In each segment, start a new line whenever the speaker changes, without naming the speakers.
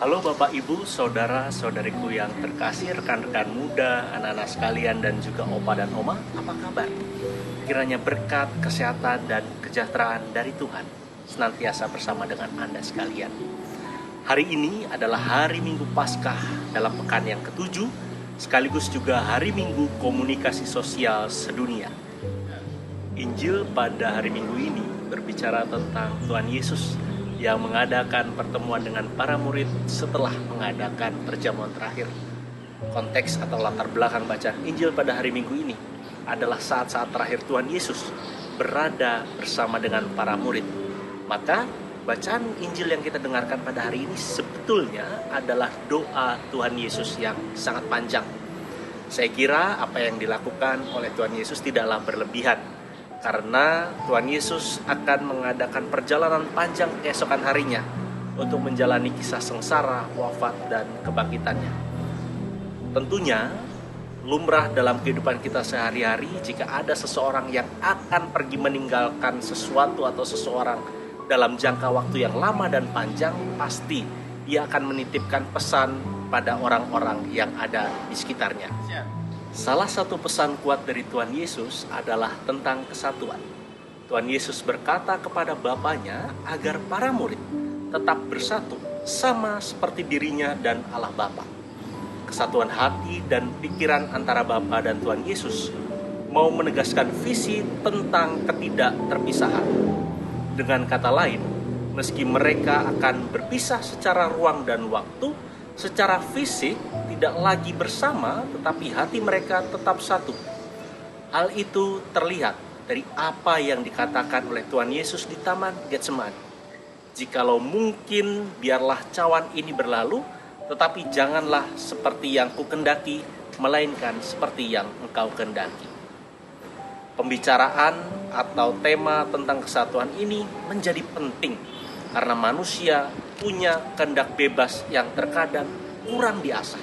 Halo Bapak Ibu, saudara-saudariku yang terkasih, rekan-rekan muda, anak-anak sekalian dan juga opa dan oma, apa kabar? Kiranya berkat, kesehatan, dan kesejahteraan dari Tuhan senantiasa bersama dengan Anda sekalian. Hari ini adalah hari Minggu Paskah dalam pekan yang ketujuh, sekaligus juga hari Minggu Komunikasi Sosial Sedunia. Injil pada hari Minggu ini berbicara tentang Tuhan Yesus yang mengadakan pertemuan dengan para murid setelah mengadakan perjamuan terakhir. Konteks atau latar belakang bacaan Injil pada hari Minggu ini adalah saat-saat terakhir Tuhan Yesus berada bersama dengan para murid. Maka bacaan Injil yang kita dengarkan pada hari ini sebetulnya adalah doa Tuhan Yesus yang sangat panjang. Saya kira apa yang dilakukan oleh Tuhan Yesus tidaklah berlebihan, karena Tuhan Yesus akan mengadakan perjalanan panjang keesokan harinya untuk menjalani kisah sengsara, wafat, dan kebangkitannya. Tentunya, lumrah dalam kehidupan kita sehari-hari jika ada seseorang yang akan pergi meninggalkan sesuatu atau seseorang dalam jangka waktu yang lama dan panjang, pasti dia akan menitipkan pesan pada orang-orang yang ada di sekitarnya. Salah satu pesan kuat dari Tuhan Yesus adalah tentang kesatuan. Tuhan Yesus berkata kepada Bapanya agar para murid tetap bersatu sama seperti dirinya dan Allah Bapa. Kesatuan hati dan pikiran antara Bapa dan Tuhan Yesus mau menegaskan visi tentang ketidakterpisahan. Dengan kata lain, meski mereka akan berpisah secara ruang dan waktu, secara fisik tidak lagi bersama, tetapi hati mereka tetap satu. Hal itu terlihat dari apa yang dikatakan oleh Tuhan Yesus di Taman Getsemani. Jikalau mungkin, biarlah cawan ini berlalu, tetapi janganlah seperti yang kukendaki, melainkan seperti yang engkau kendaki. Pembicaraan atau tema tentang kesatuan ini menjadi penting, karena manusia punya kehendak bebas yang terkadang kurang diasah.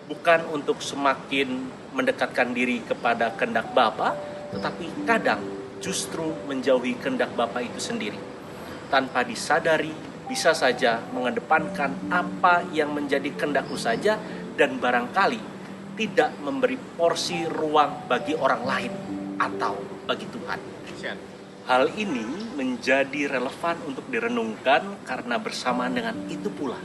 Bukan untuk semakin mendekatkan diri kepada kehendak Bapa, tetapi kadang justru menjauhi kehendak Bapa itu sendiri. Tanpa disadari, bisa saja mengedepankan apa yang menjadi kehendakku saja dan barangkali tidak memberi porsi ruang bagi orang lain atau bagi Tuhan. Hal ini menjadi relevan untuk direnungkan karena bersamaan dengan itu pula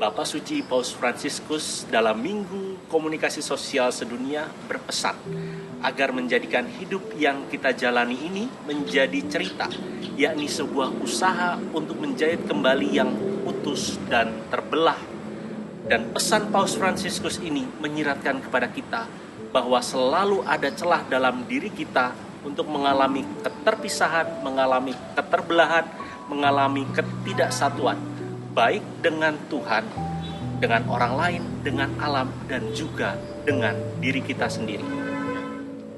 Bapak Suci Paus Fransiskus dalam Minggu Komunikasi Sosial Sedunia berpesan agar menjadikan hidup yang kita jalani ini menjadi cerita, yakni sebuah usaha untuk menjahit kembali yang putus dan terbelah. Dan pesan Paus Fransiskus ini menyiratkan kepada kita bahwa selalu ada celah dalam diri kita untuk mengalami keterpisahan, mengalami keterbelahan, mengalami ketidaksatuan, baik dengan Tuhan, dengan orang lain, dengan alam, dan juga dengan diri kita sendiri.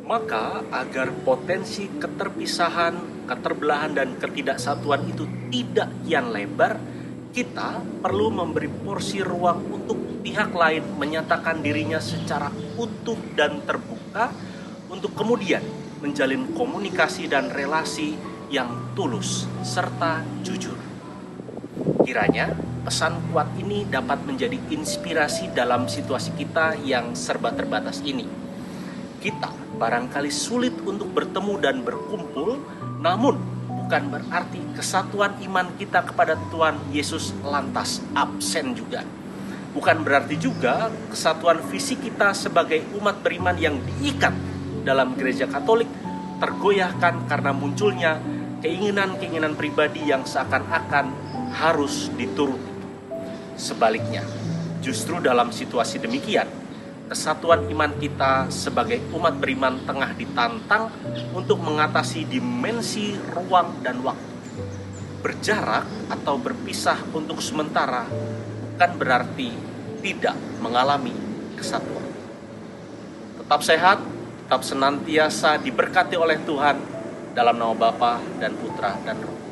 Maka agar potensi keterpisahan, keterbelahan, dan ketidaksatuan itu tidak kian lebar, kita perlu memberi porsi ruang untuk pihak lain menyatakan dirinya secara utuh dan terbuka, untuk kemudian menjalin komunikasi dan relasi yang tulus serta jujur. Kiranya pesan kuat ini dapat menjadi inspirasi dalam situasi kita yang serba terbatas ini. Kita barangkali sulit untuk bertemu dan berkumpul, namun bukan berarti kesatuan iman kita kepada Tuhan Yesus lantas absen juga. Bukan berarti juga kesatuan visi kita sebagai umat beriman yang diikat dalam gereja Katolik tergoyahkan karena munculnya keinginan-keinginan pribadi yang seakan-akan harus dituruti. Sebaliknya, justru dalam situasi demikian, kesatuan iman kita sebagai umat beriman tengah ditantang untuk mengatasi dimensi ruang dan waktu. Berjarak atau berpisah untuk sementara bukan berarti tidak mengalami kesatuan. Tetap sehat, tetap senantiasa diberkati oleh Tuhan, dalam nama Bapa dan Putra dan Roh